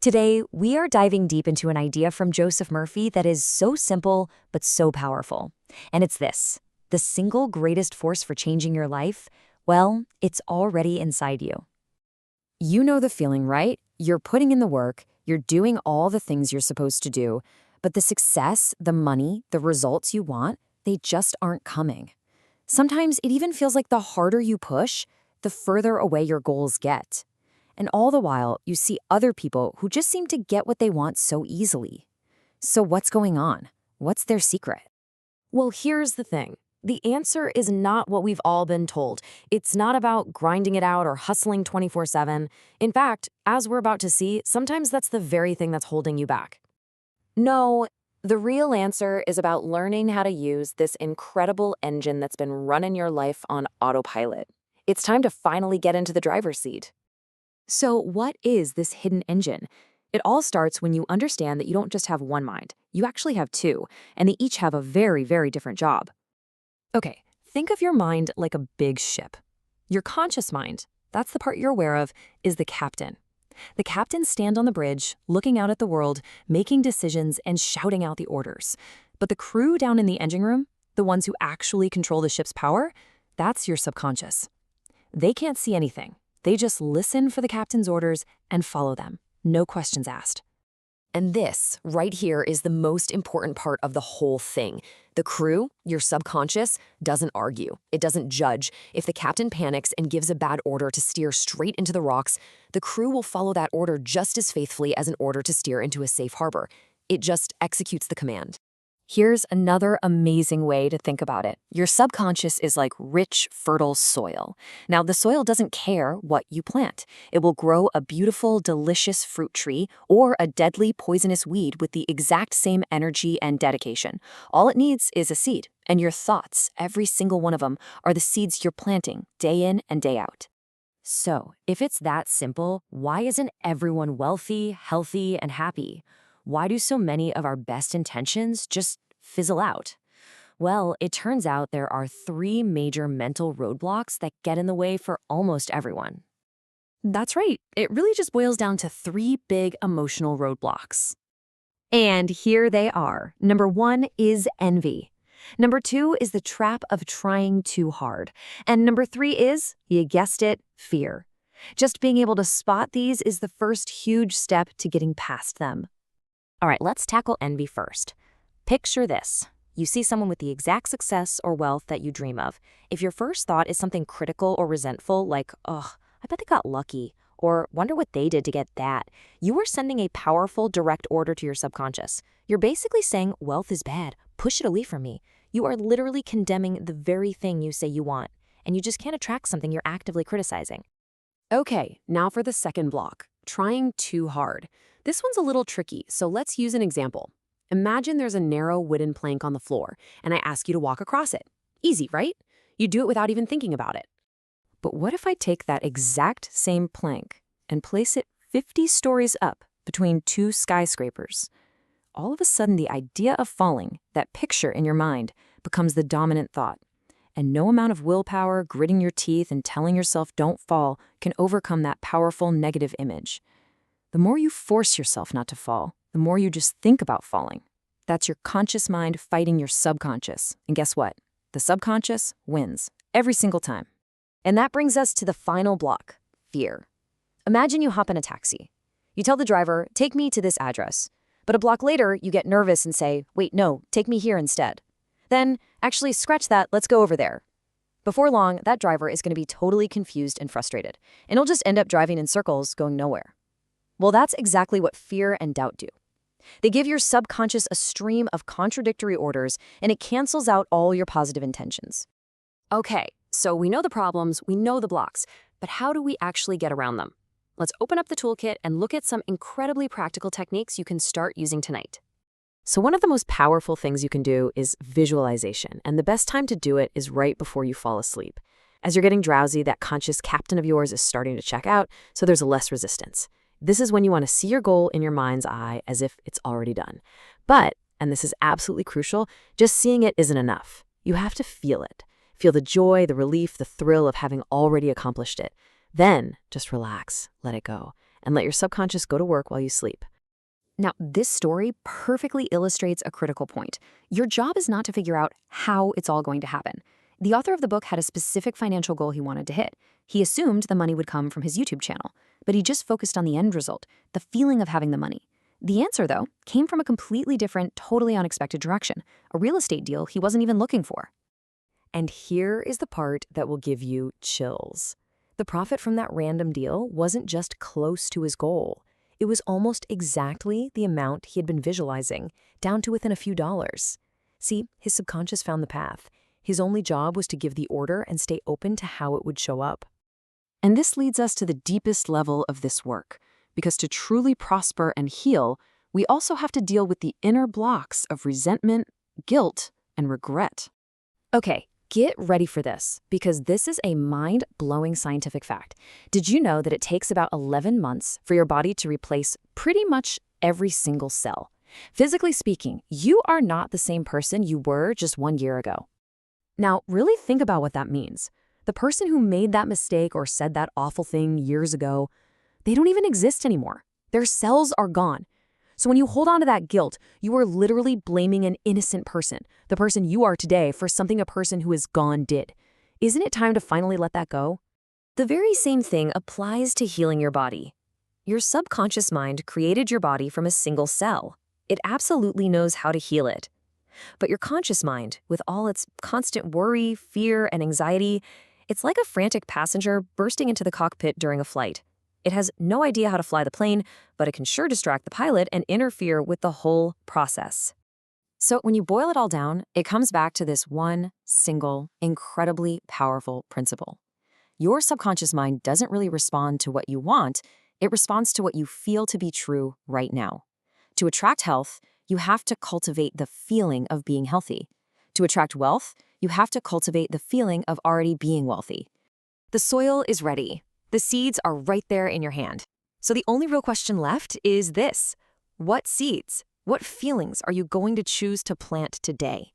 Today, we are diving deep into an idea from Joseph Murphy that is so simple but so powerful. And it's this: the single greatest force for changing your life, well, it's already inside you. You know the feeling, right? You're putting in the work, you're doing all the things you're supposed to do, but the success, the money, the results you want, they just aren't coming. Sometimes it even feels like the harder you push, the further away your goals get. And all the while, you see other people who just seem to get what they want so easily. So what's going on? What's their secret? Well, here's the thing. The answer is not what we've all been told. It's not about grinding it out or hustling 24/7. In fact, as we're about to see, sometimes that's the very thing that's holding you back. No, the real answer is about learning how to use this incredible engine that's been running your life on autopilot. It's time to finally get into the driver's seat. So what is this hidden engine? It all starts when you understand that you don't just have one mind. You actually have two, and they each have a very, very different job. Okay, think of your mind like a big ship. Your conscious mind, that's the part you're aware of, is the captain. The captains stand on the bridge, looking out at the world, making decisions and shouting out the orders. But the crew down in the engine room, the ones who actually control the ship's power, that's your subconscious. They can't see anything. They just listen for the captain's orders and follow them. No questions asked. And this, right here, is the most important part of the whole thing. The crew, your subconscious, doesn't argue. It doesn't judge. If the captain panics and gives a bad order to steer straight into the rocks, the crew will follow that order just as faithfully as an order to steer into a safe harbor. It just executes the command. Here's another amazing way to think about it. Your subconscious is like rich, fertile soil. Now, the soil doesn't care what you plant. It will grow a beautiful, delicious fruit tree or a deadly, poisonous weed with the exact same energy and dedication. All it needs is a seed, and your thoughts, every single one of them, are the seeds you're planting day in and day out. So, if it's that simple, why isn't everyone wealthy, healthy, and happy? Why do so many of our best intentions just fizzle out? Well, it turns out there are three major mental roadblocks that get in the way for almost everyone. That's right. It really just boils down to three big emotional roadblocks. And here they are. Number one is envy. Number two is the trap of trying too hard. And number three is, you guessed it, fear. Just being able to spot these is the first huge step to getting past them. All right, let's tackle envy first. Picture this. You see someone with the exact success or wealth that you dream of. If your first thought is something critical or resentful, like, oh, I bet they got lucky, or wonder what they did to get that, you are sending a powerful, direct order to your subconscious. You're basically saying, wealth is bad. Push it away from me. You are literally condemning the very thing you say you want, and you just can't attract something you're actively criticizing. Okay, now for the second block, trying too hard. This one's a little tricky, so let's use an example. Imagine there's a narrow wooden plank on the floor, and I ask you to walk across it. Easy, right? You do it without even thinking about it. But what if I take that exact same plank and place it 50 stories up between two skyscrapers? All of a sudden, the idea of falling, that picture in your mind, becomes the dominant thought. And no amount of willpower, gritting your teeth, and telling yourself don't fall can overcome that powerful negative image. The more you force yourself not to fall, the more you just think about falling. That's your conscious mind fighting your subconscious. And guess what? The subconscious wins every single time. And that brings us to the final block, fear. Imagine you hop in a taxi. You tell the driver, take me to this address. But a block later, you get nervous and say, wait, no, take me here instead. Then, actually, scratch that, let's go over there. Before long, that driver is going to be totally confused and frustrated, and he'll just end up driving in circles, going nowhere. Well, that's exactly what fear and doubt do. They give your subconscious a stream of contradictory orders, and it cancels out all your positive intentions. Okay, so we know the problems, we know the blocks, but how do we actually get around them? Let's open up the toolkit and look at some incredibly practical techniques you can start using tonight. So one of the most powerful things you can do is visualization, and the best time to do it is right before you fall asleep. As you're getting drowsy, that conscious captain of yours is starting to check out, so there's less resistance. This is when you want to see your goal in your mind's eye as if it's already done. But, and this is absolutely crucial, just seeing it isn't enough. You have to feel it. Feel the joy, the relief, the thrill of having already accomplished it. Then, just relax, let it go, and let your subconscious go to work while you sleep. Now, this story perfectly illustrates a critical point. Your job is not to figure out how it's all going to happen. The author of the book had a specific financial goal he wanted to hit. He assumed the money would come from his YouTube channel, but he just focused on the end result, the feeling of having the money. The answer, though, came from a completely different, totally unexpected direction, a real estate deal he wasn't even looking for. And here is the part that will give you chills. The profit from that random deal wasn't just close to his goal. It was almost exactly the amount he had been visualizing, down to within a few dollars. See, his subconscious found the path. His only job was to give the order and stay open to how it would show up. And this leads us to the deepest level of this work, because to truly prosper and heal, we also have to deal with the inner blocks of resentment, guilt, and regret. Okay, get ready for this, because this is a mind-blowing scientific fact. Did you know that it takes about 11 months for your body to replace pretty much every single cell? Physically speaking, you are not the same person you were just 1 year ago. Now, really think about what that means. The person who made that mistake or said that awful thing years ago, they don't even exist anymore. Their cells are gone. So when you hold on to that guilt, you are literally blaming an innocent person, the person you are today, for something a person who is gone did. Isn't it time to finally let that go? The very same thing applies to healing your body. Your subconscious mind created your body from a single cell. It absolutely knows how to heal it. But your conscious mind, with all its constant worry, fear, and anxiety, it's like a frantic passenger bursting into the cockpit during a flight. It has no idea how to fly the plane, but it can sure distract the pilot and interfere with the whole process. So when you boil it all down, it comes back to this one single, incredibly powerful principle. Your subconscious mind doesn't really respond to what you want, it responds to what you feel to be true right now. To attract health, you have to cultivate the feeling of being healthy. To attract wealth, you have to cultivate the feeling of already being wealthy. The soil is ready. The seeds are right there in your hand. So the only real question left is this: what seeds, what feelings are you going to choose to plant today?